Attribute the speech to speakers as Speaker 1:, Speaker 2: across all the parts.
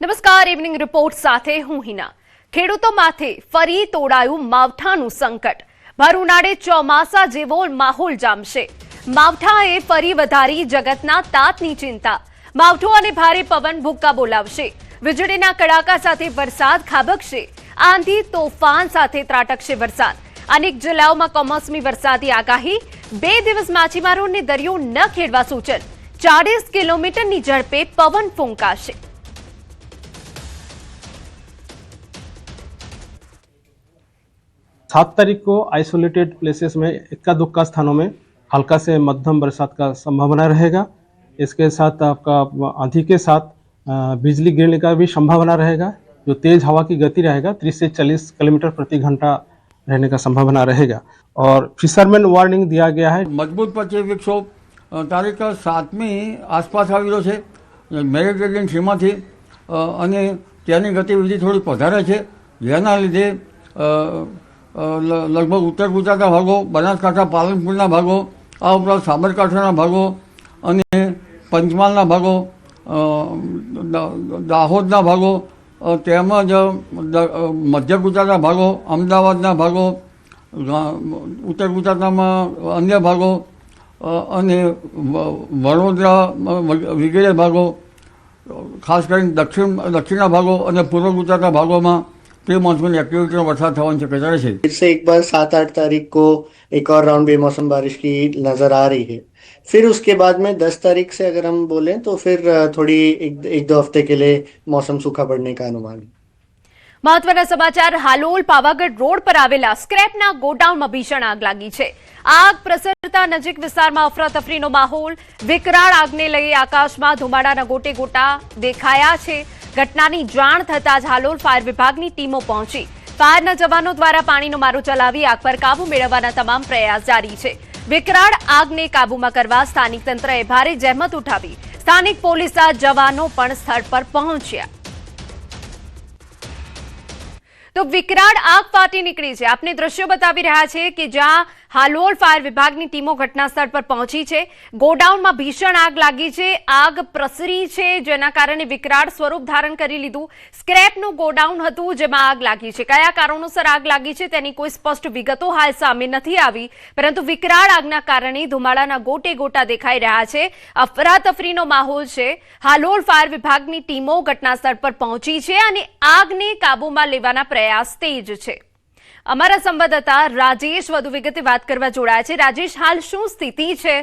Speaker 1: નમસ્કાર, evening report સાથે હું હિના. ખેડૂતો માથે ફરી તોડાયું માવઠાનું સંકટ. ભર ઉનાળે ચોમાસા જેવો માહોલ જામશે. માવઠાએ ફરી વધારી જગતના તાતની ચિંતા. માવઠું અને ભારે પવન ભૂક્કા બોલાવશે. વીજળીના કડાકા સાથે વરસાદ ખાબકશે. આંધી તોફાન સાથે ત્રાટકશે વરસાદ. અનેક જિલ્લાઓમાં કમોસમી વરસાદી આગાહી. 2 દિવસ માછીમારોને દરિયો ન ખેડવા સૂચન. 40 કિલોમીટરની ઝડપે પવન ફૂંકાશે.
Speaker 2: 7 तारीख को आइसोलेटेड प्लेसेस में इक्का दुक्का स्थानों में हल्का से मध्यम बरसात का संभावना रहेगा। इसके साथ आपका आंधी के साथ बिजली गिरने का भी संभावना रहेगा। जो तेज हवा की गति रहेगा 30 से 40 किलोमीटर प्रति घंटा रहने का संभावना रहेगा। और फिशरमैन वार्निंग दिया गया है।
Speaker 3: मजबूत पश्चिमी विक्षोभ तारीख 7મી આસપાસ આવેલો છે મેડિટેરિયન સીમાથી અને તેની ગતિવિધિ થોડી વધારે છે, જેના લીધે લગભગ ઉત્તર ગુજરાતના ભાગો, બનાસકાંઠા, પાલનપુરના ભાગો, આ ઉપરાંત સાબરકાંઠાના ભાગો અને પંચમહાલના ભાગો, દાહોદના ભાગો તેમજ મધ્ય ગુજરાતના ભાગો, અમદાવાદના ભાગો, ઉત્તર ગુજરાતના અન્ય ભાગો અને વડોદરા વગેરે ભાગો, ખાસ કરીને દક્ષિણના ભાગો અને પૂર્વ ગુજરાતના ભાગોમાં प्री मानसून एक्टिविटी में बरसात होने की शक्यता है।
Speaker 4: फिर से एक बार 7-8 तारीख को एक और राउंड बेमौसम बारिश की नजर आ रही है। फिर उसके बाद में 10 तारीख से अगर हम बोलें तो फिर थोड़ी एक दो हफ्ते के लिए मौसम सूखा पड़ने का अनुमान है।
Speaker 1: મહત્વના સમાચાર. હાલોલ પાવાગઢ રોડ પર આવેલા સ્ક્રેપના ગોડાઉનમાં ભીષણ આગ લાગી છે. આગ પ્રસરતા નજીક વિસ્તારમાં અફરાતફરીનો માહોલ. વિકરાળ આગને લઈ આકાશમાં ધુમાડાના ગોટે ગોટા દેખાયા છે. ઘટનાની જાણ થતાં જ હાલોલ ફાયર વિભાગની ટીમો પહોંચી. ફાયરના જવાનો દ્વારા પાણીનો મારો ચલાવી આગ પર કાબુ મેળવવાના તમામ પ્રયાસ જારી છે. વિકરાળ આગને કાબૂમાં કરવા સ્થાનિક તંત્રએ ભારે જહેમત ઉઠાવી. સ્થાનિક પોલીસના જવાનો પણ સ્થળ પર પહોંચ્યા. તો વિકરાળ આગ ફાટી નીકળી છે. આપને દ્રશ્યો બતાવી રહ્યા છે કે જ્યાં હાલોલ ફાયર વિભાગની ટીમો ઘટના સ્થળ પર પહોંચી છે. ગોડાઉનમાં ભીષણ આગ લાગી છે. આગ પ્રસરી છે, જેના કારણે વિકરાળ સ્વરૂપ ધારણ કરી લીધું. સ્ક્રેપનું ગોડાઉન હતું જેમાં આગ લાગી છે. કયા કારણોસર આગ લાગી છે તેની કોઈ સ્પષ્ટ વિગતો હાલ સામે નથી આવી, પરંતુ વિકરાળ આગના કારણે ધુમાડાના ગોટે ગોટા દેખાઈ રહ્યા છે. અફરાતફરીનો માહોલ છે. હાલોલ ફાયર વિભાગની ટીમો ઘટના સ્થળ પર પહોંચી છે અને આગને કાબૂમાં લેવાના પ્રયાસ તેજ છે. અમારા સંવાદદાતા રાજેશ વધુ વિગતે વાત કરવા જોડાયા છે. રાજેશ, હાલ શું સ્થિતિ છે?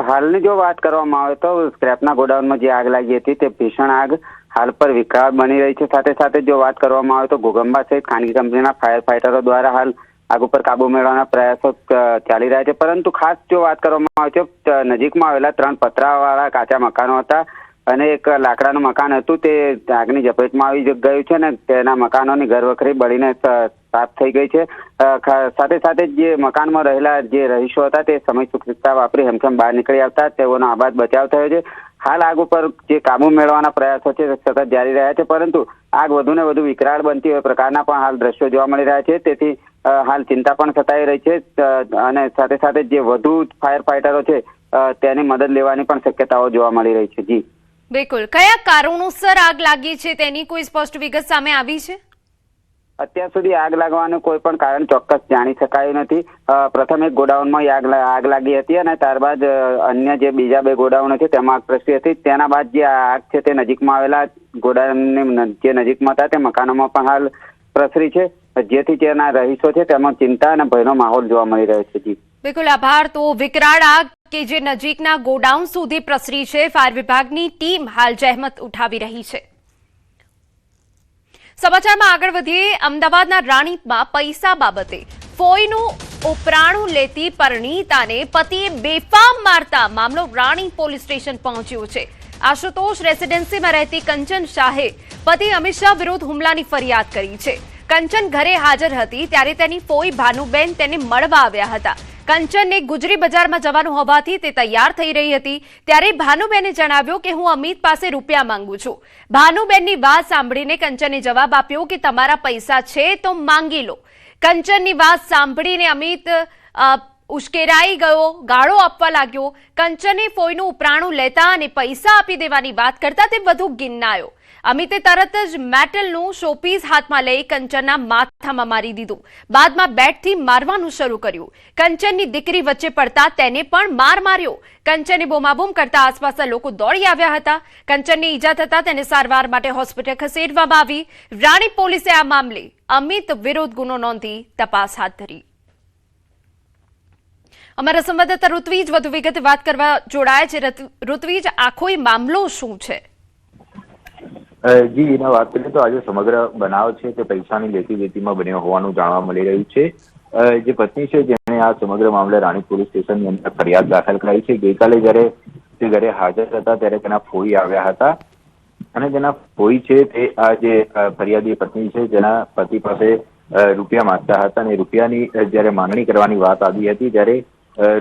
Speaker 5: હાલની જો વાત કરવામાં આવે તો સ્ક્રેપના ગોડાઉનમાં જે આગ લાગી હતી તે ભીષણ આગ હાલ પર વિકરાળ બની રહી છે. સાથે સાથે જો વાત કરવામાં આવે તો ઘોગંબા સહિત ખાનગી કંપનીના ફાયર ફાઈટરો દ્વારા હાલ આગ ઉપર કાબુ મેળવવાના પ્રયાસો ચાલી રહ્યા છે. પરંતુ ખાસ જો વાત કરવામાં આવે તો નજીકમાં આવેલા 3 પતરાવાળા કાચા મકાનો હતા અને એક લાકડાનું મકાન હતું. તે આગની ઝપેટમાં આવી ગયું છે અને તેના મકાનોની ઘરવખરી બળીને સાફ થઈ ગઈ છે. સાથે સાથે જે મકાનમાં રહેલા જે રહીશો હતા તે સમય સૂચકતા વાપરી હેમખેમ બહાર નીકળી આવતા તેઓનો આબાદ બચાવ થયો છે. હાલ આગ ઉપર જે કાબુ મેળવવાના પ્રયાસો છે સતત જારી રહ્યા છે, પરંતુ આગ વધુ ને વધુ વિકરાળ બનતી હોય પ્રકારના પણ હાલ દ્રશ્યો જોવા મળી રહ્યા છે. તેથી હાલ ચિંતા પણ સતાઈ રહી છે અને સાથે સાથે જે વધુ ફાયર ફાઈટરો છે તેની મદદ લેવાની પણ શક્યતાઓ જોવા મળી રહી છે. જી
Speaker 1: બિલકુલ. કયા કારણોસર આગ લાગી છે તેની કોઈ સ્પષ્ટ વિગત સામે આવી છે?
Speaker 5: અત્યાર સુધી આગ લાગવાનું કોઈ પણ કારણ ચોક્કસ જાણી શકાયું નથી. પ્રથમ એક ગોડાઉનમાં આગ લાગી હતી અને ત્યારબાદ અન્ય જે બીજા 2 ગોડાઉનો છે તેમાં આગ પ્રસરી હતી. તેના બાદ જે આગ છે તે નજીકમાં આવેલા ગોડાઉનની જે નજીકમાં હતા તે મકાનોમાં પણ હાલ પ્રસરી છે, જેથી તેના રહીશો છે તેમાં ચિંતા અને ભયનો માહોલ જોવા મળી રહ્યો છે. જી
Speaker 1: બિલકુલ, આભાર. તો વિકરાળ આગ કે જે નજીકના ગોડાઉન સુધી પ્રસરી છે, ફાયર વિભાગની ટીમ હાલ જહેમત ઉઠાવી રહી છે. સમાચારમાં આગળ વધીએ. અમદાવાદના રાણીપમાં પૈસા બાબતે ફોઈનું ઉપરાણું લેતી પરિણીતાને પતિએ બેફામ મારતા મામલો રાણી પોલીસ સ્ટેશન પહોંચ્યો છે. આશુતોષ રેસિડેન્સીમાં રહેતી કંચન શાહે પતિ અમિત શાહ વિરુદ્ધ હુમલાની ફરિયાદ કરી છે. કંચન ઘરે હાજર હતી ત્યારે તેની ફોઈ ભાનુબેન તેને મળવા આવ્યા હતા. કંચનને ગુજરી બજારમાં જવાનું હોવાથી તે તૈયાર થઈ રહી હતી ત્યારે ભાનુબેને જણાવ્યું કે હું અમિત પાસે રૂપિયા માંગુ છું. ભાનુબેનની વાત સાંભળીને કંચને જવાબ આપ્યો કે તમારા પૈસા છે તો માંગી લો. કંચનની વાત સાંભળીને અમિત ઉશ્કેરાઈ ગયો, ગાળો આપવા લાગ્યો. કંચને ફોઈનું ઉપરાણું લેતા અને પૈસા આપી દેવાની વાત કરતા તે વધુ ગિન્નાયો. અમિતે તરત જ મેટલનું શોપીસ હાથમાં લઈ કંચનના માથામાં મારી દીધું. બાદમાં બેટથી મારવાનું શરૂ કર્યું. કંચનની દીકરી વચ્ચે પડતા તેને પણ માર માર્યો. કંચને બૂમાબૂમ કરતા આસપાસના લોકો દોડી આવ્યા હતા. કંચનને ઈજા થતા તેને સારવાર માટે હોસ્પિટલ ખસેડવામાં આવી. રાણી પોલીસે આ મામલે અમિત વિરુદ્ધ ગુનો નોંધી તપાસ હાથ ધરી. અમારા સંવાદદાતા ઋત્વિજ વધુ વિગતે વાત કરવા જોડાયા છે. ઋત્વિજ, આખો મામલો શું છે?
Speaker 6: જી એના વાત કરીએ તો આજે સમગ્ર બનાવ છે તે પૈસાની લેતી દેતીમાં બન્યો હોવાનું જાણવા મળી રહ્યું છે. જે પત્ની છે જેણે આ સમગ્ર મામલે રાણી પોલીસ સ્ટેશનની અંદર ફરિયાદ દાખલ કરાઈ છે. ગઈકાલે જ્યારે તે ઘરે હાજર હતા ત્યારે તેના ફોઈ આવ્યા હતા અને તેના ફોઈ છે તે આ જે ફરિયાદી પત્ની છે જેના પતિ પાસે રૂપિયા માંગતા હતા અને રૂપિયાની જ્યારે માંગણી કરવાની વાત આવી હતી ત્યારે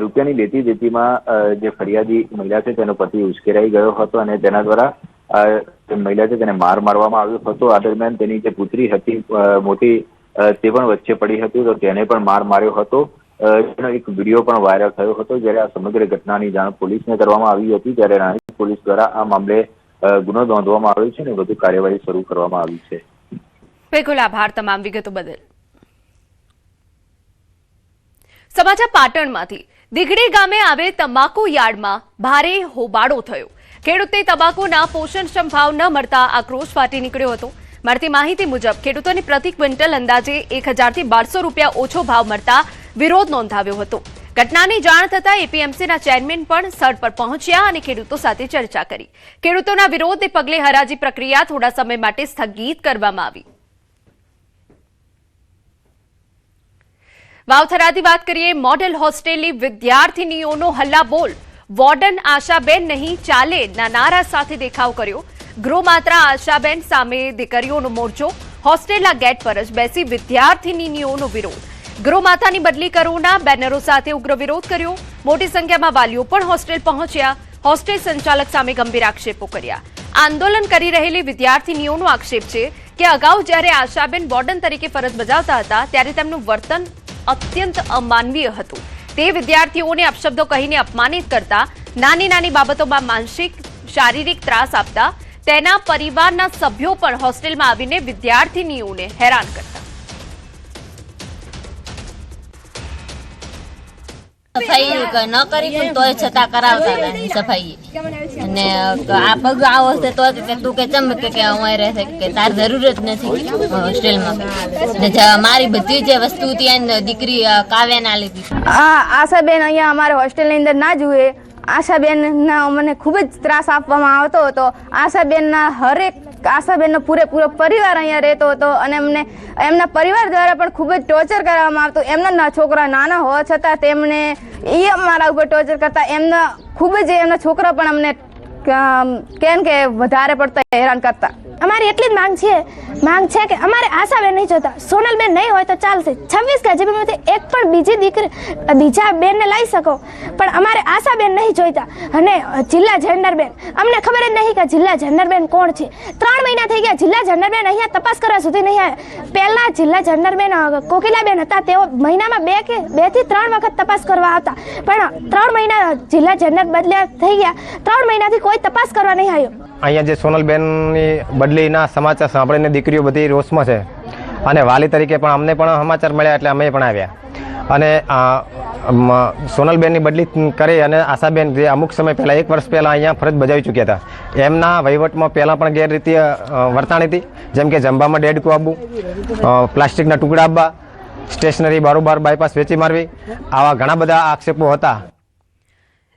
Speaker 6: રૂપિયાની લેતી દેતીમાં જે ફરિયાદી મહિલા છે તેનો પતિ ઉશ્કેરાઈ ગયો હતો અને તેના દ્વારા મહિલા છે તેને માર મારવામાં આવ્યો હતો. આ દરમિયાન તેની જે પુત્રી હતી મોટી તે પણ વચ્ચે પડી હતી તો તેને પણ માર માર્યો હતો. તેનો એક વિડીયો પણ વાયરલ થયો હતો. જ્યારે આ સમગ્ર ઘટનાની જાણ પોલીસને કરવામાં આવી હતી ત્યારે રાણી પોલીસ દ્વારા આ મામલે ગુનો નોંધવામાં આવ્યો છે અને વધુ કાર્યવાહી શરૂ કરવામાં આવી છે.
Speaker 1: બિલકુલ, આભાર તમામ વિગતો બદલ. સમાચાર પાટણમાંથી. દીઘડી ગામે આવે તમાકુ યાર્ડમાં ભારે હોબાળો થયો. ખેડૂતે તમાકુના પોષણક્ષમ ભાવ ન મળતા આક્રોશ ફાટી નીકળ્યો હતો. મળતી માહિતી મુજબ ખેડૂતોને પ્રતિ ક્વિન્ટલ અંદાજે 1000 થી 1200 રૂપિયા ઓછો ભાવ મળતા વિરોધ નોંધાવ્યો હતો. ઘટનાની જાણ થતાં એપીએમસીના ચેરમેન પણ સ્થળ પર પહોંચ્યા અને ખેડૂતો સાથે ચર્ચા કરી. ખેડૂતોના વિરોધને પગલે હરાજી પ્રક્રિયા થોડા સમય માટે સ્થગિત કરવામાં આવી. વાવથરાથી વાત કરીએ. મોડેલ હોસ્ટેલની વિદ્યાર્થીનીઓનો હલ્લાબોલ. વોર્ડન આશાબેન નહીં ચાલે ના નારા સાથે દેખાવ કર્યો. ગૃહમાત્રા આશાબેન સામે દીકરીઓનો મોરચો. હોસ્ટેલના ગેટ પર જ બેસી વિદ્યાર્થીનીઓનો વિરોધ. ગૃહમાતાની બદલી કરોના બેનરો સાથે ઉગ્ર વિરોધ કર્યો. મોટી સંખ્યામાં વાલીઓ પણ હોસ્ટેલ પહોંચ્યા. હોસ્ટેલ સંચાલક સામે ગંભીર આક્ષેપો કર્યા. આંદોલન કરી રહેલી વિદ્યાર્થીનીઓનો આક્ષેપ છે કે અગાઉ જ્યારે આશાબેન વોર્ડન તરીકે ફરજ બજાવતા હતા ત્યારે તેમનું વર્તન અત્યંત અમાનવીય હતું. તે વિદ્યાર્થીઓને અપશબ્દો કહીને અપમાનિત કરતા, નાની નાની બાબતોમાં માનસિક શારીરિક ત્રાસ આપતા, તેના પરિવારના સભ્યો પણ હોસ્ટેલમાં આવીને વિદ્યાર્થીનીઓને હેરાન કરતા.
Speaker 7: સફાઈ ન કરી પણ તોય છતાં કરાવતા હતા સફાઈ. અને આ પગ આવો છે તો તું કે ચમ કે અમારે રહેશે કે તાર જરૂર જ નથી હોસ્ટેલમાં. ને મારી બધી જે વસ્તુ ત્યાં દીકરી કાવ્યાના લીધી.
Speaker 8: આશાબેન અહીંયા અમારે હોસ્ટેલની અંદર ના જુએ. આશાબેનના મને ખૂબ જ ત્રાસ આપવામાં આવતો હતો. આશાબેનનો પૂરેપૂરો પરિવાર અહીંયા રહેતો હતો અને એમના પરિવાર દ્વારા પણ ખૂબ જ ટોર્ચર કરવામાં આવતું. એમના છોકરા નાના હોવા છતાં તેમણે અમારા ઉપર ટોર્ચર કરતા. એમના છોકરા પણ અમને કેમ કે વધારે પડતા હેરાન કરતા. અમારી એટલી જ માંગ છે કે અમારે આશાબેન નહીં જોતા. સોનલબેન નહીં હોય તો ચાલશે. 26 KGBમાંથી એક પણ બીજા બેનને લઈ શકો પણ અમારે આશાબેન નહીં જોઈતા. અને જિલ્લા જેન્ડરબેન અમને ખબર જ નહીં કે જિલ્લા જેન્ડરબેન કોણ છે. 3 મહિના થઈ ગયા જિલ્લા જેન્ડરબેન અહીંયા તપાસ કરવા સુધી નહીં આવ્યા. પહેલા જિલ્લા જેન્ડરબેન કોકિલાબેન હતા. તેઓ મહિનામાં 2 થી 3 વખત તપાસ કરવા આવતા પણ 3 મહિના જિલ્લા જેન્ડર બદલ્યા થઈ ગયા. 3 મહિનાથી કોઈ તપાસ કરવા નહીં આવ્યો.
Speaker 9: અહીંયા જે સોનલબેનની બદલીના સમાચાર સાંભળીને દીકરીઓ બધી રોષમાં છે અને વાલી તરીકે પણ અમને પણ સમાચાર મળ્યા એટલે અમે પણ આવ્યા. અને સોનલબેનની બદલી કરી અને આશાબેન જે અમુક સમય પહેલાં 1 વર્ષ પહેલાં અહીંયા ફરજ બજાવી ચૂક્યા હતા. એમના વહીવટમાં પહેલાં પણ ગેરરીતિ વર્તાણી હતી. જેમ કે જમવામાં ડેડકું આપવું, પ્લાસ્ટિકના ટુકડા આપવા, સ્ટેશનરી બારોબાર બાયપાસ વેચી મારવી, આવા ઘણા બધા આક્ષેપો હતા.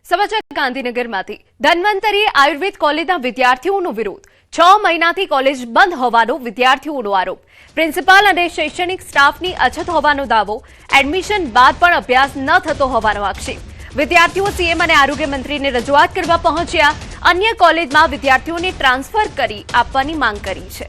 Speaker 1: સમાચાર ગાંધીનગરમાંથી. ધન્વંતરી આયુર્વેદ કોલેજના વિદ્યાર્થીઓનો વિરોધ. 6 મહિનાથી કોલેજ બંધ હોવાનો વિદ્યાર્થીઓનો આરોપ. પ્રિન્સિપાલ અને શૈક્ષણિક સ્ટાફની અછત હોવાનો દાવો. એડમિશન બાદ પણ અભ્યાસ ન થતો હોવાનો આક્ષેપ. વિદ્યાર્થીઓ સીએમ અને આરોગ્ય મંત્રીને રજૂઆત કરવા પહોંચ્યા. અન્ય કોલેજમાં વિદ્યાર્થીઓને ટ્રાન્સફર કરી આપવાની માંગ કરી છે.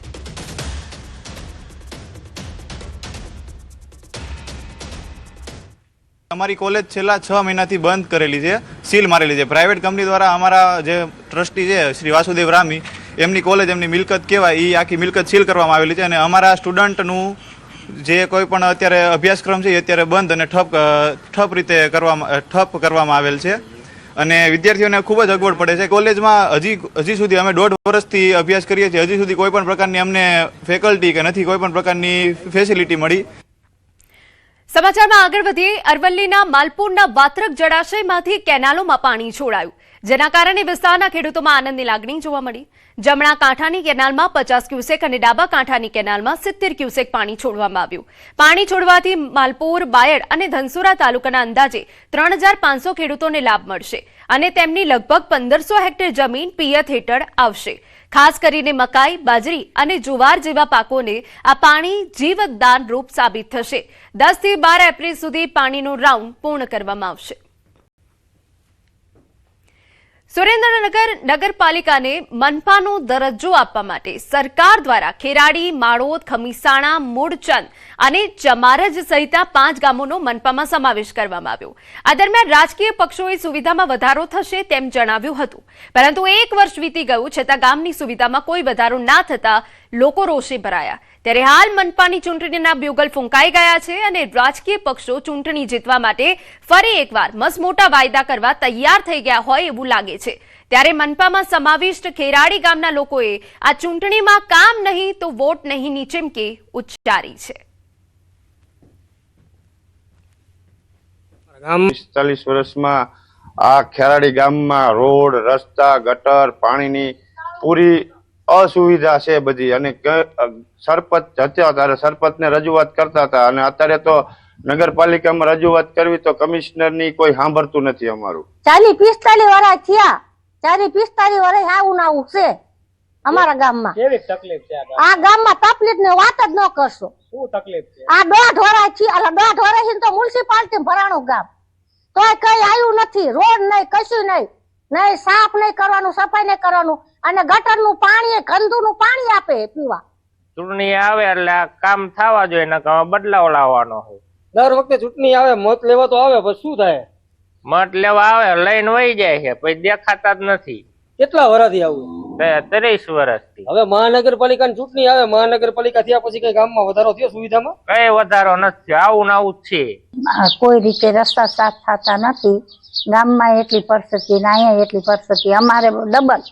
Speaker 10: અમારી કોલેજ છેલ્લા 6 મહિનાથી બંધ કરેલી છે, સીલ મારેલી છે. પ્રાઇવેટ કંપની દ્વારા અમારા જે ટ્રસ્ટી છે શ્રી વાસુદેવ રામી, એમની કોલેજ, એમની મિલકત કહેવાય, એ આખી મિલકત સીલ કરવામાં આવેલી છે અને અમારા સ્ટુડન્ટનું જે કોઈ પણ અત્યારે અભ્યાસક્રમ છે એ અત્યારે બંધ અને ઠપ રીતે કરવામાં આવેલ છે અને વિદ્યાર્થીઓને ખૂબ જ અગવડ પડે છે. કોલેજમાં હજી સુધી અમે 1.5 વર્ષથી અભ્યાસ કરીએ છીએ, હજી સુધી કોઈ પણ પ્રકારની અમને ફેકલ્ટી કે નથી કોઈ પણ પ્રકારની ફેસિલિટી મળી.
Speaker 1: સમાચારમાં આગળ વધીએ. અરવલ્લીના માલપુરના વાત્રક જળાશયમાંથી કેનાલોમાં પાણી છોડાયું, જેના કારણે વિસ્તારના ખેડૂતોમાં આનંદની લાગણી જોવા મળી. જમણા કાંઠાની કેનાલમાં 50 ક્યુસેક અને ડાબા કાંઠાની કેનાલમાં 70 ક્યુસેક પાણી છોડવામાં આવ્યું. પાણી છોડવાથી માલપુર, બાયડ અને ધનસુરા તાલુકાના અંદાજે 3500 ખેડૂતોને લાભ મળશે અને તેમની લગભગ 1500 હેક્ટર જમીન પિયત હેઠળ આવશે. ખાસ કરીને મકાઈ, બાજરી અને જુવાર જેવા પાકોને આ પાણી જીવતદાન રૂપ સાબિત થશે. 10 થી 12 એપ્રિલ સુધી પાણીનો રાઉન્ડ પૂર્ણ કરવામાં આવશે. સુરેન્દ્રનગર નગરપાલિકાને મનપાનો દરજ્જો આપવા માટે સરકાર દ્વારા ખેરાડી, માળોદ, ખમીસાણા, મૂળચંદ અને ચમારજ સહિતના 5 ગામોનો મનપામાં સમાવેશ કરવામાં આવ્યો. આ દરમિયાન રાજકીય પક્ષોએ સુવિધામાં વધારો થશે તેમ જણાવ્યું હતું, પરંતુ 1 વર્ષ વીતી ગયું છતાં ગામની સુવિધામાં કોઈ વધારો ના થતા લોકો રોષે ભરાયા. ત્યારે હાલ મનપાની ચૂંટણીના બ્યુગલ ફૂંકાઈ ગયા છે અને રાજકીય પક્ષો ચૂંટણી જીતવા માટે ફરી એકવાર મસમોટા વાયદા કરવા તૈયાર થઈ ગયા હોય એવું લાગે છે. ત્યારે મનપામાં સમાવિષ્ટ ખેરાડી ગામના લોકોએ આ ચૂંટણીમાં કામ નહીં તો વોટ નહીંની ચીમકી ઉચ્ચારી છે.
Speaker 11: 40 વર્ષમાં આ ખેરાડી ગામમાં રોડ, રસ્તા, ગટર, પાણીની પૂરી અસુવિધા છે બધી. અને સરપંચ હતા ત્યારે સરપંચને રજૂઆત કરતા હતા અને અત્યારે તો નગરપાલિકામાં રજૂઆત કરવી તો કમિશનરની કોઈ સાંભળતું નથી. અમારું
Speaker 12: 40-45 વર્ષ થયા, 40-45 વર્ષ આવું આવું છે અમારા ગામમાં. કેવી તકલીફ છે આ ગામમાં? તકલીફ ને વાત જ ન કરશો. શું તકલીફ છે? આ 1.5 વર્ષ થી 1.5 વર્ષથી તો મ્યુનિસિપાલિટી ભરાણું ગામ, તોય કઈ આવ્યું નથી. રોડ નહીં, કશું નહીં, સાફ નહીં કરવાનું, સફાઈ નહીં કરવાનું અને ગટરનું પાણી, ગંદુનું પાણી આપે પીવા.
Speaker 13: ચૂંટણી આવે એટલે કામ થવા જોઈએ, નકર બદલાવ લાવવાનો હોય.
Speaker 14: દર વખતે ચૂંટણી આવે, મત લેવા તો આવે, પછી શું થાય?
Speaker 13: મત લેવા આવે, લઈને વહી જાય છે, પછી દેખાતા જ નથી.
Speaker 14: કેટલા વર્ષથી આવું?
Speaker 13: 30 વર્ષથી.
Speaker 14: હવે મહાનગરપાલિકાની ચૂંટણી આવે, મહાનગરપાલિકા થયા પછી કઈ ગામમાં વધારો થયો સુવિધામાં?
Speaker 13: કઈ વધારો નથી, આવું ને આવું જ છે.
Speaker 12: કોઈ રીતે રસ્તા સાફ થતા નથી ગામમાં, એટલી પરિસ્થિતિ ને અહીંયા એટલી પરિસ્થિતિ. અમારે ડબલ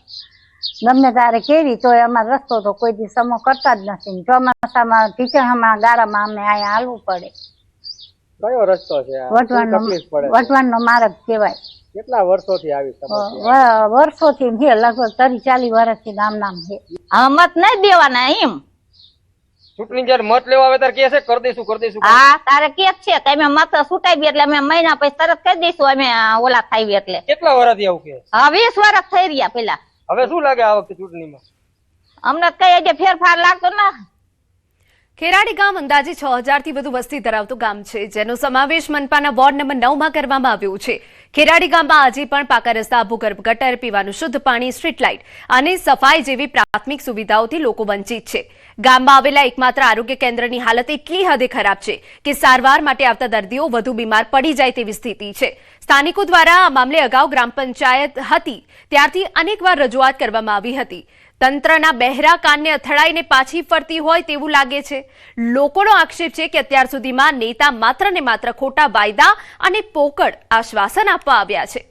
Speaker 12: ગમે ત્યારે કેવી તો અમારે રસ્તો તો કોઈ દી સમો કરતા જ નથી. ચોમાસામાં ટીચરમાં ગાળામાં અમે અહીંયા હાલવું પડે.
Speaker 14: કયો રસ્તો છે?
Speaker 12: વટવાનો માર્ગ કહેવાય.
Speaker 14: કેટલા વર્ષોથી આવી
Speaker 12: વર્ષોથી છે, લગભગ 30-40 વર્ષથી ગામ નામ છે. હવે મત નહીં દેવાના એમ.
Speaker 14: ચૂંટણી જયારે મત લેવા આવે ત્યારે કે છે કરી દઈશું.
Speaker 12: હા, તારે કે છે કે અમે મત છૂટાવી એટલે અમે મહિના પછી તરત કરી દઈશું, અમે ઓલા થાય એટલે.
Speaker 14: કેટલા વર્ષથી આવું કે?
Speaker 12: હા, 20 વર્ષ થઈ રહ્યા પેલા.
Speaker 14: હવે શું લાગે આ વખતે ચૂંટણીમાં?
Speaker 12: અમને કઈ એટલે ફેરફાર લાગતો ના.
Speaker 1: ખેરાડી ગામ અંદાજે 6000 થી વધુ વસ્તી ધરાવતું ગામ છે, જેનો સમાવેશ મનપાના વોર્ડ નંબર 9 માં કરવામાં આવ્યો છે. ખેરાડી ગામમાં આજે પણ પાકા રસ્તા, ભૂગર્ભ ગટર, પીવાનું શુદ્ધ પાણી, સ્ટ્રીટ લાઇટ અને સફાઈ જેવી પ્રાથમિક સુવિધાઓથી લોકો વંચિત છે. ગામમાં આવેલા એકમાત્ર આરોગ્ય કેન્દ્રની હાલત એટલી હદે ખરાબ છે કે સારવાર માટે આવતા દર્દીઓ વધુ બીમાર પડી જાય તેવી સ્થિતિ છે. સ્થાનિકો દ્વારા આ મામલે અગાઉ ગ્રામ પંચાયત હતી ત્યારથી અનેકવાર રજૂઆત કરવામાં આવી હતી. તંત્રના બહેરા કાનને અથડાઈને પાછી ફરતી હોય તેવું લાગે છે. લોકોનો આક્ષેપ છે કે અત્યાર સુધીમાં નેતા માત્ર ને માત્ર ખોટા વાયદા અને પોકળ આશ્વાસન આપવા આવ્યા છે.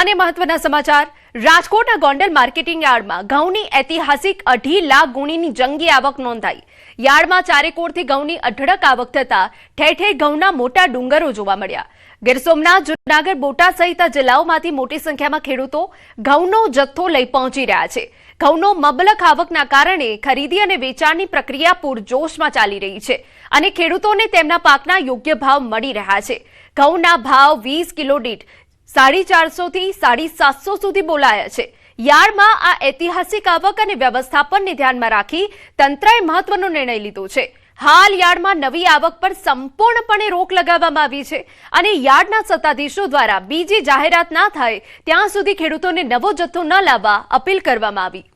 Speaker 1: અને મહત્વના સમાચાર, રાજકોટના ગોંડલ માર્કેટિંગ યાર્ડમાં ઘઉંની ઐતિહાસિક 2.5 લાખ ગુણીની જંગી આવક નોંધાઈ. યાર્ડમાં ચારેકોરથી ઘઉંની અઢળક આવક થતા ઠેર ઠેર ઘઉંના મોટા ડુંગરો જોવા મળ્યા. ગીર સોમનાથ, જૂનાગઢ, બોટાદ સહિત જિલ્લાઓમાંથી મોટી સંખ્યામાં ખેડૂતો ઘઉંનો જથ્થો લઈ પહોંચી રહ્યા છે. ઘઉંનો મબલક આવકના કારણે ખરીદી અને વેચાણની પ્રક્રિયા પૂરજોશમાં ચાલી રહી છે અને ખેડૂતોને તેમના પાકના યોગ્ય ભાવ મળી રહ્યા છે. ઘઉંના ભાવ 20 કિલો દીઠ 450 થી 750 સુધી બોલાયા છે. યાર્ડમાં આ ઐતિહાસિક આવક અને વ્યવસ્થાપનને ધ્યાનમાં રાખી તંત્રએ મહત્વનો નિર્ણય લીધો છે. હાલ યાર્ડમાં નવી આવક પર સંપૂર્ણપણે રોક લગાવવામાં આવી છે અને યાર્ડના સત્તાધીશો દ્વારા બીજી જાહેરાત ના થાય ત્યાં સુધી ખેડૂતોને નવો જથ્થો ન લાવવા અપીલ કરવામાં આવી.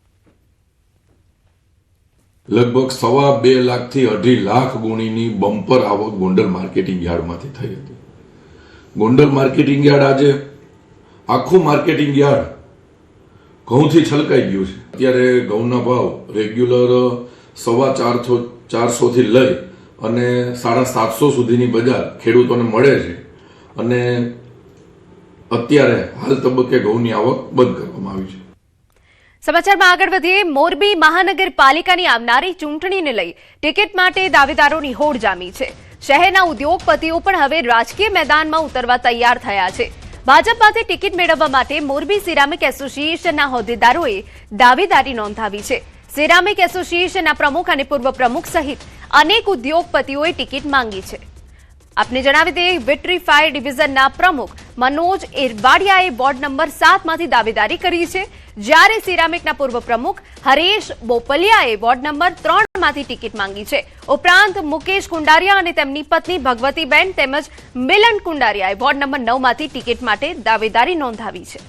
Speaker 15: લગભગ 2.5 લાખથી 2.5 લાખ ગુણીની બમ્પર આવક ગોંડલ માર્કેટિંગ યાર્ડમાંથી થઈ હતી. ગોંડલ માર્કેટિંગ યાર્ડ આજે આખું માર્કેટિંગ યાર્ડ ઘઉંથી છલકાઈ ગયું છે. અત્યારે ઘઉંના ભાવ રેગ્યુલર 450 લઈ અને 750 સુધીની બજાર ખેડૂતોને મળે છે અને અત્યારે હાલ તબક્કે ઘઉંની આવક બંધ કરવામાં આવી છે.
Speaker 1: સમાચારમાં આગળ વધીએ. મોરબી મહાનગરપાલિકાની આવનારી ચૂંટણીને લઈ ટિકિટ માટે દાવેદારોની હોડ જામી છે. શહેરના ઉદ્યોગપતિઓ પણ હવે રાજકીય મેદાનમાં ઉતરવા તૈયાર થયા છે. ભાજપ પાસે ટિકિટ મેળવવા માટે મોરબી સિરામિક એસોસિએશનના હોદ્દેદારોએ દાવેદારી નોંધાવી છે. સિરામિક એસોસિએશનના પ્રમુખ અને પૂર્વ પ્રમુખ સહિત અનેક ઉદ્યોગપતિઓએ ટિકિટ માંગી છે. આપને જણાવી દઈએ, વિટ્રીફાયર ડિવિઝનના પ્રમુખ મનોજ એરવાડિયાએ વોર્ડ નંબર 7 માંથી દાવેદારી કરી છે, જ્યારે સિરામિકના પૂર્વ પ્રમુખ હરેશ બોપલિયાએ વોર્ડ નંબર 3 માંથી ટિકિટ માંગી છે. ઉપરાંત મુકેશ કુંડારિયા અને તેમની પત્ની ભગવતીબેન તેમજ મિલન કુંડારિયાએ વોર્ડ નંબર 9 માંથી ટિકિટ માટે દાવેદારી નોંધાવી છે.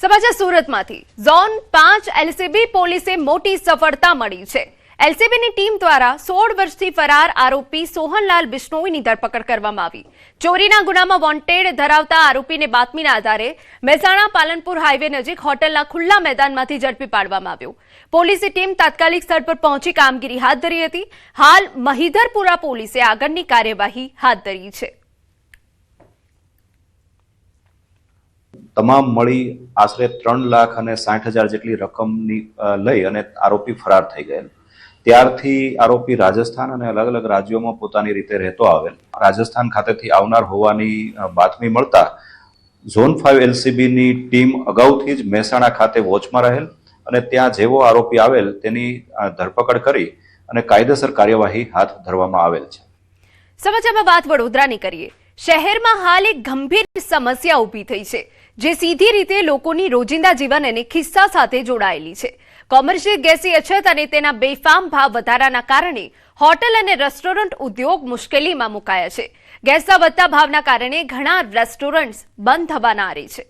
Speaker 1: સમાચાર સુરતમાંથી. ઝોન 5 એલસીબી પોલીસે મોટી સફળતા મળી છે. એલસીબીની ટીમ દ્વારા 16 વર્ષથી ફરાર આરોપી સોહનલાલ બિશ્નોઈની ધરપકડ કરવામાં આવી. ચોરીના ગુનામાં વોન્ટેડ ધરાવતા આરોપીને બાતમીના આધારે મહેસાણા પાલનપુર હાઈવે નજીક હોટલના ખુલ્લા મેદાનમાંથી ઝડપી પાડવામાં આવ્યો. પોલીસની ટીમ તાત્કાલિક સ્થળ પર પહોંચી કામગીરી હાથ ધરી હતી. હાલ મહિધરપુરા પોલીસે આગળની કાર્યવાહી હાથ ધરી છે.
Speaker 16: તમામ મળી આશરે 3,60,000 જેટલી રકમની લઈ અને આરોપી ફરાર થઈ ગયેલ. ત્યારથી આરોપી રાજસ્થાન અને અલગ અલગ રાજ્યોમાં પોતાની રીતે રહેતો આવેલ. રાજસ્થાન ખાતેથી આવનાર હોવાની બાતમી મળતા ઝોન 5 એલસીબીની ટીમ અગાઉથી જ મહેસાણા ખાતે વોચમાં રહેલ અને ત્યાં જેવો આરોપી આવેલ તેની ધરપકડ કરી અને કાયદેસર કાર્યવાહી હાથ ધરવામાં આવેલ છે.
Speaker 1: સમાચારમાં વાત વડોદરાની કરીએ. શહેરમાં હાલ એક ગંભીર સમસ્યા ઊભી થઈ છે, જે સીધી રીતે લોકોની રોજિંદા જીવન અને ખિસ્સા સાથે જોડાયેલી છે. કોમર્શિયલ ગેસની અછત અને તેના બેફામ ભાવ વધારાના કારણે હોટલ અને રેસ્ટોરન્ટ ઉદ્યોગ મુશ્કેલીમાં મુકાયા છે. ગેસના વધતા ભાવના કારણે ઘણા રેસ્ટોરન્ટ્સ બંધ થવાના આરે છે.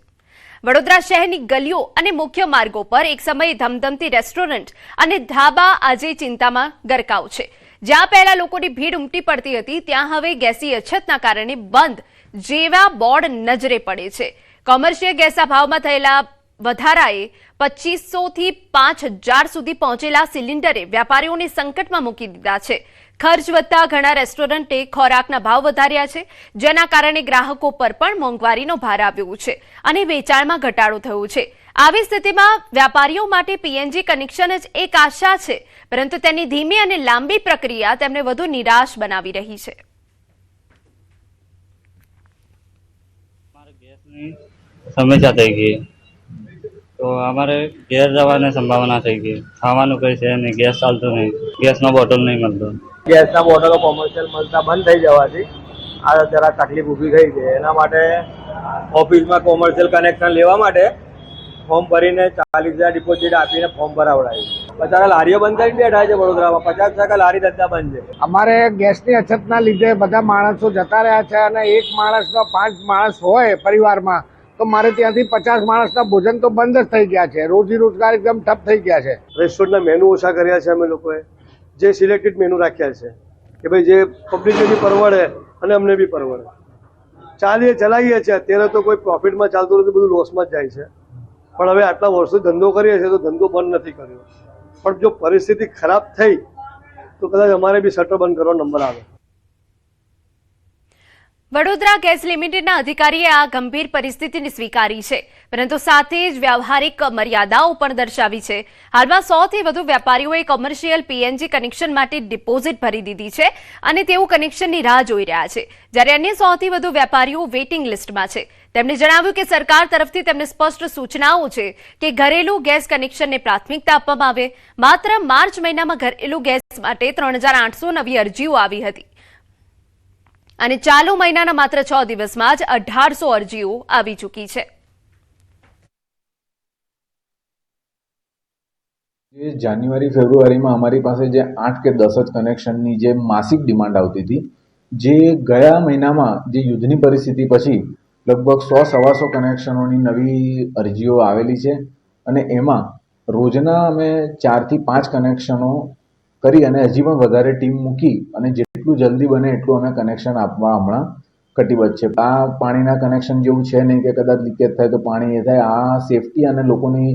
Speaker 1: વડોદરા શહેરની ગલીઓ અને મુખ્ય માર્ગો પર એક સમયે ધમધમતી રેસ્ટોરન્ટ અને ધાબા આજે ચિંતામાં ગરકાવ છે. જ્યાં પહેલા લોકોની ભીડ ઉમટી પડતી હતી, ત્યાં હવે ગેસની અછતના કારણે બંધ જેવા બોર્ડ નજરે પડે છે. કોમર્શિયલ ગેસના ભાવમાં થયેલા વધારાએ 2500 થી 5000 સુધી પહોંચેલા સિલિન્ડરે વ્યાપારીઓને સંકટમાં મૂકી દીધા છે. ખર્ચ વધતા ઘણા રેસ્ટોરન્ટે ખોરાકના ભાવ વધાર્યા છે, જેના કારણે ગ્રાહકો પર પણ મોંઘવારીનો ભાર આવ્યો છે અને વેચાણમાં ઘટાડો થયો છે. આવી સ્થિતિમાં વેપારીઓ માટે પીએનજી કનેક્શન જ એક આશા છે, પરંતુ તેની ધીમી અને લાંબી પ્રક્રિયા તેમને વધુ નિરાશ બનાવી રહી છે.
Speaker 17: સમસ્યા થઈ ગઈ તો અમારે ઘેર જવાની સંભાવના થઈ ગઈ. ખાવાનું કઈ છે નહીં, ગેસ ચાલતું નહીં, ગેસનો બોટલ નહીં મળતો.
Speaker 14: ગેસના બોટલો કોમર્શિયલ મળતા બંધ થઈ જવાથી આ જરા તકલીફ ઊભી થઈ છે. એના માટે ઓફિસમાં કોમર્શિયલ કનેક્શન લેવા માટે ફોર્મ ભરીને 40,000 ડિપોઝિટ આપીને ફોર્મ ભરાવડાવ્યું. બધા લારીઓ બંધ કરીને બેઠા છે વડોદરામાં. 50% લારી ધંધા બંધ છે.
Speaker 18: અમારે ગેસની અછતના લીધે બધા માણસો જતા રહ્યા છે અને એક માણસનો 5 માણસ હોય પરિવારમાં તો મારે ત્યાંથી 50 માણસના ભોજન તો બંધ જ થઈ ગયા છે. રોજી રોજગાર એકદમ ઠપ થઈ ગયા છે.
Speaker 14: રેસ્ટોરન્ટના મેનુ ઓછા કર્યા છે અમે લોકોએ. જે સિલેક્ટેડ મેનુ રાખ્યા છે કે ભાઈ જે પબ્લિકને બી પરવડે અને અમને બી પરવડે. ચલાવીએ છીએ. અત્યારે તો કોઈ પ્રોફિટમાં ચાલતું નથી, બધું લોસમાં જ જાય છે. પણ હવે આટલા વર્ષો ધંધો કરીએ છીએ તો ધંધો બંધ નથી કર્યો. પણ જો પરિસ્થિતિ ખરાબ થઈ તો કદાચ અમારે બી શટર બંધ કરવાનો નંબર આવે.
Speaker 1: વડોદરા ગેસ લિમિટેડના અધિકારીએ આ ગંભીર પરિસ્થિતિને સ્વીકારી છે, પરંતુ સાથે જ વ્યવહારિક મર્યાદાઓ પણ દર્શાવી છે. હાલમાં 100 થી વધુ વેપારીઓએ કોમર્શિયલ પીએનજી કનેક્શન માટે ડિપોઝિટ ભરી દીધી છે અને તેઓ કનેક્શનની રાહ જોઈ રહ્યા છે, જ્યારે અન્ય 100 થી વધુ વેપારીઓ વેઇટિંગ લિસ્ટમાં છે. તેમણે જણાવ્યું કે સરકાર તરફથી તેમને સ્પષ્ટ સૂચનાઓ છે કે ઘરેલું ગેસ કનેક્શનને પ્રાથમિકતા આપવામાં આવે. માત્ર માર્ચ મહિનામાં ઘરેલું ગેસ માટે 3,800 નવી અરજીઓ આવી હતી અને ચાલુ મહિનાના માત્ર 6 દિવસમાં જ 1,800 અરજીઓ આવી ચૂકી છે.
Speaker 19: જાન્યુઆરી ફેબ્રુઆરીમાં અમારી પાસે જે 8 કે 10 જ કનેક્શનની જે માસિક ડિમાન્ડ આવતી હતી, જે ગયા મહિનામાં જે યુદ્ધની પરિસ્થિતિ પછી લગભગ 100-125 કનેક્શનોની નવી અરજીઓ આવેલી છે અને એમાં રોજના અમે 4 થી 5 કનેક્શનો કરી અને હજી પણ વધારે ટીમ મૂકી અને જેટલું જલ્દી બને એટલું અમે કનેક્શન આપવા હમણાં કટિબદ્ધ છે. આ પાણીના કનેક્શન જેવું છે નહીં કે કદાચ લીકેજ થાય તો પાણી એ થાય. આ સેફટી અને લોકોની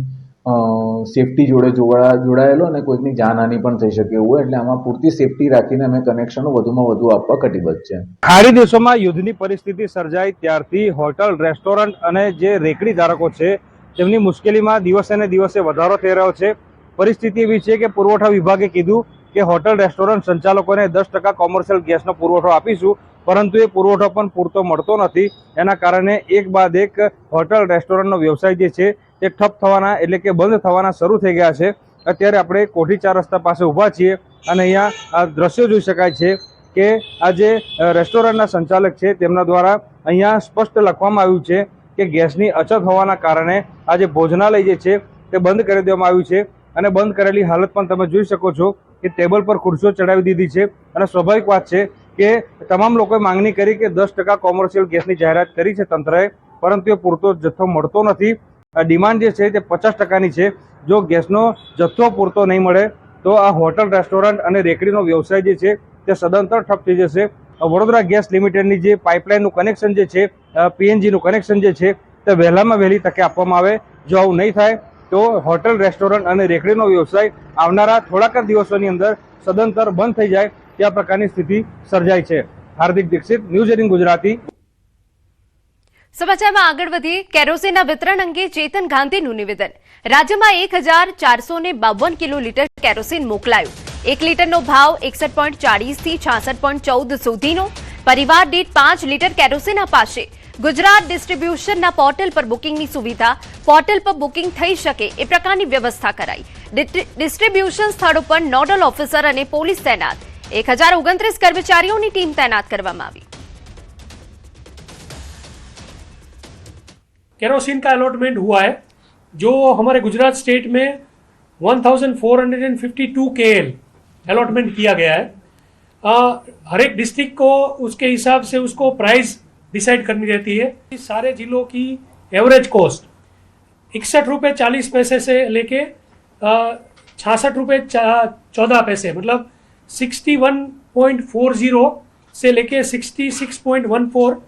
Speaker 19: સેફટી જોડે જોડાયેલો અને કોઈકની જાનહાનિ પણ થઈ શકે એવું હોય, એટલે આમાં પૂરતી સેફટી રાખીને અમે કનેક્શનો વધુમાં વધુ આપવા કટિબદ્ધ છે.
Speaker 20: ખાડી દેશોમાં યુદ્ધની પરિસ્થિતિ સર્જાઈ ત્યારથી હોટલ, રેસ્ટોરન્ટ અને જે રેકડી ધારકો છે તેમની મુશ્કેલીમાં દિવસે ને દિવસે વધારો થઈ રહ્યો છે. પરિસ્થિતિ એવી છે કે પુરવઠા વિભાગે કીધું કે હોટલ, રેસ્ટોરન્ટ સંચાલકોને 10% કોમર્શિયલ ગેસનો પુરવઠો આપીશું, પરંતુ એ પુરવઠો પણ પૂરતો મળતો નથી. એના કારણે એક બાદ એક હોટલ, રેસ્ટોરન્ટનો વ્યવસાય જે છે તે ઠપ થવાના એટલે કે બંધ થવાના શરૂ થઈ ગયા છે. અત્યારે આપણે કોઠી 4 રસ્તા પાસે ઊભા છીએ અને અહીંયા આ દ્રશ્યો જોઈ શકાય છે કે આ જે રેસ્ટોરન્ટના સંચાલક છે તેમના દ્વારા અહીંયા સ્પષ્ટ લખવામાં આવ્યું છે કે ગેસની અછત હોવાના કારણે આ જે ભોજનાલય જે છે તે બંધ કરી દેવામાં આવ્યું છે. અને બંધ કરેલી હાલત પણ તમે જોઈ શકો છો કે ટેબલ પર ખુરશીઓ ચડાવી દીધી છે. અને સ્વાભાવિક વાત છે કે તમામ લોકોએ માંગણી કરી કે 10% કોમર્શિયલ ગેસની જાહેરાત કરી છે તંત્રએ, પરંતુ એ પૂરતો જથ્થો મળતો નથી. ડિમાન્ડ જે છે તે 50%ની છે. જો ગેસનો જથ્થો પૂરતો નહીં મળે તો આ હોટલ, રેસ્ટોરન્ટ અને રેકડીનો વ્યવસાય જે છે તે સદંતર ઠપ થઈ જશે. વડોદરા ગેસ લિમિટેડની જે પાઇપલાઇનનું કનેક્શન જે છે, પીએનજીનું કનેક્શન જે છે તે વહેલામાં વહેલી તકે આપવામાં આવે. જો આવું નહીં થાય તો હોટલ, રેસ્ટોરન્ટ અને રેકડીનો વ્યવસાય આવનારા થોડાક દિવસોની અંદર સદંતર બંધ થઈ જાય ત્યાં પ્રકારની સ્થિતિ સર્જાય છે. હાર્દિક દીક્ષિત, ન્યૂઝ 18 ગુજરાતી.
Speaker 1: સમાચારમાં આગળ વધીએ. કેરોસીનના વિતરણ અંગે ચેતન ગાંધીનું નિવેદન. રાજ્યમાં 1452 કિલોલીટર કેરોસીન મોકલાયું. 1 લીટરનો ભાવ 61.40 થી 66.14 સુધીનો. પરિવાર દીઠ 5 લીટર કેરોસીન અપાશે. ગુજરાત ડિસ્ટ્રીબ્યુશનના પોર્ટલ પર બુકિંગની સુવિધા. પોર્ટલ પર બુકિંગ થઈ શકે એ પ્રકારની વ્યવસ્થા કરાઈ. ડિસ્ટ્રીબ્યુશન સ્થળો પર નોડલ ઓફિસર અને પોલીસ તૈનાત. 1029 કર્મચારીઓની ટીમ તૈનાત કરવામાં આવી.
Speaker 21: केरोसिन का अलॉटमेंट हुआ है, जो हमारे गुजरात स्टेट में 1452 KL अलॉटमेंट किया गया है. हर एक डिस्ट्रिक्ट को उसके हिसाब से उसको प्राइस डिसाइड करनी रहती है. सारे जिलों की एवरेज कॉस्ट 61 रुपये 40 पैसे से लेके 66 रुपये 14 पैसे, मतलब 61.40 से लेके 66.14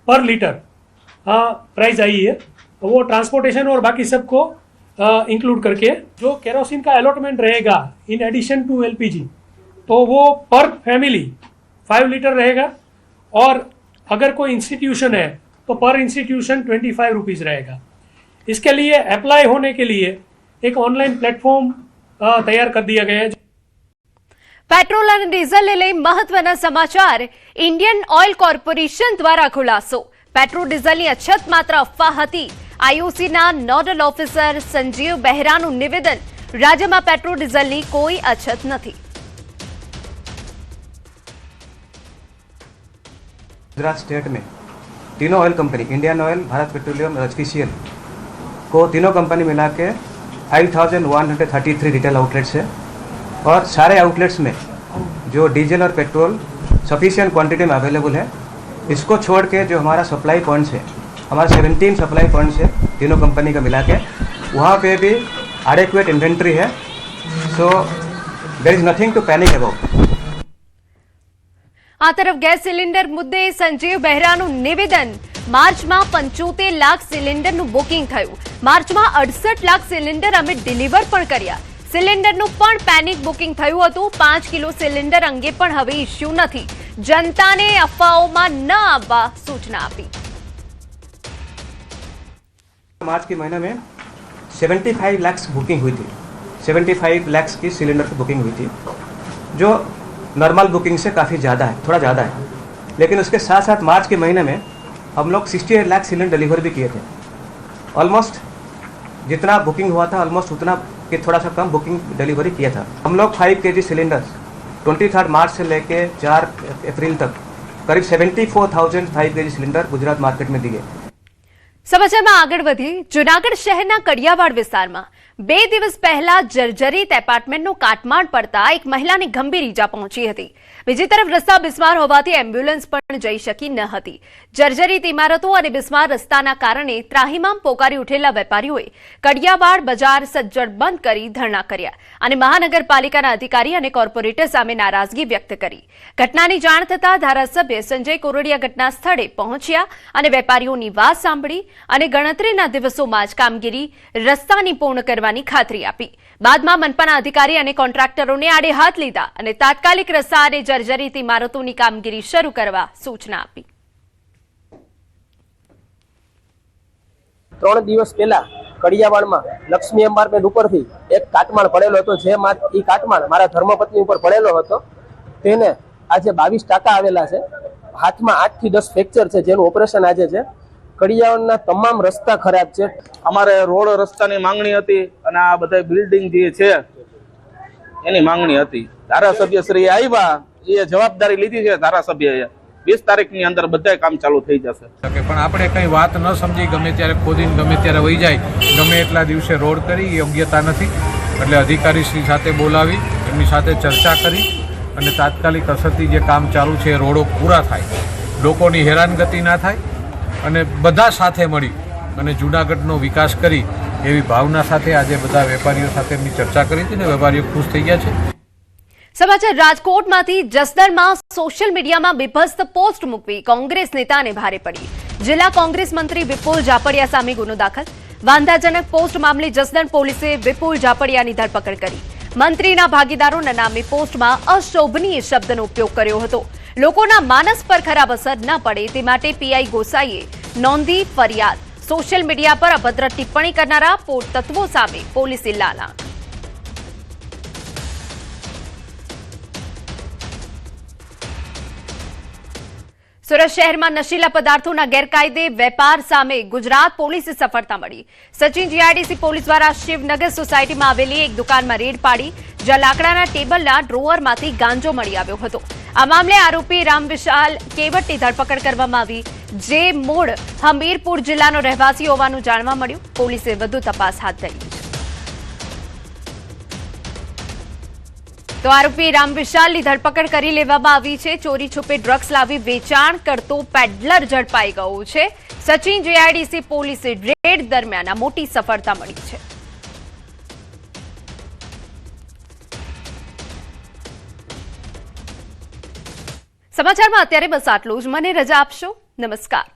Speaker 21: पर लीटर प्राइस आई है. वो ट्रांसपोर्टेशन और बाकी सबको इंक्लूड करके जो केरोसिन का अलॉटमेंट रहेगा इन एडिशन टू एलपीजी, तो वो पर फैमिली 5 लीटर रहेगा. और अगर कोई इंस्टीट्यूशन है तो पर इंस्टीट्यूशन 25 रुपीज़ रहेगा. इसके लिए अप्लाई होने के लिए एक ऑनलाइन प्लेटफॉर्म तैयार कर दिया गया है.
Speaker 1: પેટ્રોલ અને ડીઝલને લઈ મહત્વના સમાચાર. ઇન્ડિયન ઓઇલ કોર્પોરેશન દ્વારા ખુલાસો. પેટ્રોલ ડીઝલની અછત માત્ર અફવા હતી. આઈઓસીના નોડલ ઓફિસર સંજીવ બહેરાનું નિવેદન. રાજ્યમાં પેટ્રોલ ડીઝલની કોઈ અછત નથી.
Speaker 22: गुजरात स्टेट में तीनों oil company, Indian oil, Bharat petroleum और एचपीसीएल को तीनों कंपनी मिला के 5133 रिटेल आउटलेट्स है. और सारे आउटलेट्स में जो डीजल और पेट्रोल सफिशिएंट क्वांटिटी में अवेलेबल है. इसको छोड़ के जो हमारा सप्लाई पॉइंट्स है, हमारा 17 सप्लाई पॉइंट्स है तीनों कंपनी का मिला के, वहाँ पे भी एडेक्वेट इन्वेंट्री है. So there is nothing to panic about.
Speaker 1: આ તરફ ગેસ સિલિન્ડર મુદ્દે સંજીવ બહેરાનું નિવેદન. માર્ચમાં 75 લાખ સિલિન્ડરનું બુકિંગ થયું. માર્ચમાં 68 લાખ સિલિન્ડર અમે ડિલિવર પણ કર્યા. સિલિન્ડરનું પણ પેનિક બુકિંગ થયું હતું. 5 કિલો સિલિન્ડર અંગે પણ હવે ઇસ્યુ નથી. जनताने अफवाहों न आववा सूचना आपी.
Speaker 22: मार्च के महीने में 75 लाख बुकिंग हुई थी. 75 लाख की सिलेंडर की बुकिंग हुई थी, जो नॉर्मल बुकिंग से काफ़ी ज़्यादा है, थोड़ा ज़्यादा है. लेकिन उसके साथ साथ मार्च के महीने में हम लोग 68 लाख सिलेंडर डिलीवर भी किए थे. ऑलमोस्ट जितना बुकिंग हुआ था ऑलमोस्ट उतना कि थोड़ा सा कम बुकिंग डिलीवरी किया था. हम लोग 5 kg सिलेंडर्स 23 मार्च से लेके 4 अप्रैल तक करीब 74,000 5 kg सिलेंडर गुजरात मार्केट में दिए.
Speaker 1: સમાચારમાં આગળ વધી. જૂનાગઢ શહેરના કડિયાવાડ વિસ્તારમાં 2 દિવસ પહેલા જર્જરિત એપાર્ટમેન્ટનો કાટમાળ પડતા એક મહિલાને ગંભીર ઈજા પહોંચી હતી. બીજી તરફ રસ્તા બિસ્માર હોવાથી એમ્બ્યુલન્સ પણ જઈ શકી ન હતી. જર્જરિત ઇમારતો અને બિસ્માર રસ્તાના કારણે ત્રાહિમામ પોકારી ઉઠેલા વેપારીઓએ કડિયાવાડ બજાર સજ્જડ બંધ કરી ધરણા કર્યા અને મહાનગરપાલિકાના અધિકારી અને કોર્પોરેટર સામે નારાજગી વ્યક્ત કરી. ઘટનાની જાણ થતાં ધારાસભ્ય સંજય કોરડિયા ઘટના સ્થળે પહોંચ્યા અને વેપારીઓની વાત સાંભળી. અને ગણતરીના દિવસોમાં જ કામગીરી રસ્તાની પૂર્ણ કરવાની ખાતરી આપી. બાદમાં મનપાના અધિકારી અને કોન્ટ્રાક્ટરોને આડે હાથ લીધા અને તાત્કાલિક રસ્તા અને જર્જરિત ઇમારતોની કામગીરી શરૂ કરવા સૂચના આપી.
Speaker 2: 3 દિવસ પહેલા કડિયાવાડમાં લક્ષ્મી એપાર્ટમેન્ટ ઉપરથી એક કાટમાળ પડેલો હતો, જે કાટમાળ મારા ધર્મપત્ની ઉપર પડેલો હતો. તેને આજે 22% આવેલા છે. હાથમાં 8 થી 10 ફ્રેક્ચર છે, જેનું ઓપરેશન આજે છે. કડિયાવાડના તમામ રસ્તા ખરાબ છે.
Speaker 3: અમારે રોડ રસ્તાની માંગણી હતી અને આ બધા બિલ્ડિંગ જે છે એની માંગણી હતી. ધારાસભ્ય શ્રી આવ્યા, એ જવાબદારી લીધી છે ધારાસભ્યએ. 20 તારીખની અંદર બધા કામ ચાલુ થઈ જશે.
Speaker 23: પણ આપણે કઈ વાત ન સમજી ગમે ત્યારે ખોદીને ગમે ત્યારે વહી જાય, ગમે એટલા દિવસે રોડ કરી એ યોગ્યતા નથી. એટલે અધિકારી શ્રી સાથે બોલાવી એમની સાથે ચર્ચા કરી અને તાત્કાલિક અસરથી જે કામ ચાલુ છે એ રોડો પૂરા થાય, લોકોની હેરાનગતિ ના થાય અને બધા સાથે મળી અને જૂનાગઢનો વિકાસ કરી એવી ભાવના સાથે આજે બધા વેપારીઓ સાથે એમની ચર્ચા કરી હતી ને વેપારીઓ ખુશ થઈ ગયા છે.
Speaker 1: સમાચાર રાજકોટમાંથી જસદણમાં સોશિયલ મીડિયામાં બીભત્સ પોસ્ટ મૂકવી કોંગ્રેસ નેતાને ભારે પડી. જિલ્લા કોંગ્રેસ મંત્રી વિપુલ જાપડિયા સામે ગુનો દાખલ. વાંધાજનક પોસ્ટ મામલે જસદણ પોલીસે વિપુલ જાપડિયાની ધરપકડ કરી. મંત્રીના ભાગીદારોના નામે પોસ્ટમાં અશોભનીય શબ્દનો ઉપયોગ કર્યો હતો. લોકોના માનસ પર ખરાબ અસર ન પડે તે માટે પીઆઈ ગોસાઈએ નોંધી ફરિયાદ. સોશિયલ મીડિયા પર અભદ્ર ટિપ્પણી કરનારા તત્વો સામે પોલીસે લાલાણ. સુરત શહેરમાં નશીલા પદાર્થોના ગેરકાયદે વેપાર સામે ગુજરાત પોલીસે સફળતા મળી. સચિન જીઆઈડીસી પોલીસ દ્વારા શિવનગર સોસાયટીમાં આવેલી એક દુકાનમાં રેડ પાડી, જ્યાં લાકડાના ટેબલના ડ્રોવરમાંથી ગાંજો મળી આવ્યો હતો. આ મામલે આરોપી રામવિશાલ કેવટની ધરપકડ કરવામાં આવી, જે મૂળ હમીરપુર જિલ્લાનો રહેવાસી હોવાનું જાણવા મળ્યું. પોલીસે વધુ તપાસ હાથ ધરી છે. તો આરોપી રામવિશાલની ધરપકડ કરી લેવામાં આવી છે. ચોરી છુપે ડ્રગ્સ લાવી વેચાણ કરતો પેડલર ઝડપાઈ ગયો છે. સચિન જીઆઈડીસી પોલીસે રેડ દરમિયાન આ મોટી સફળતા મળી છે. સમાચારમાં અત્યારે બસ આટલું જ. મને રજા આપશો. નમસ્કાર.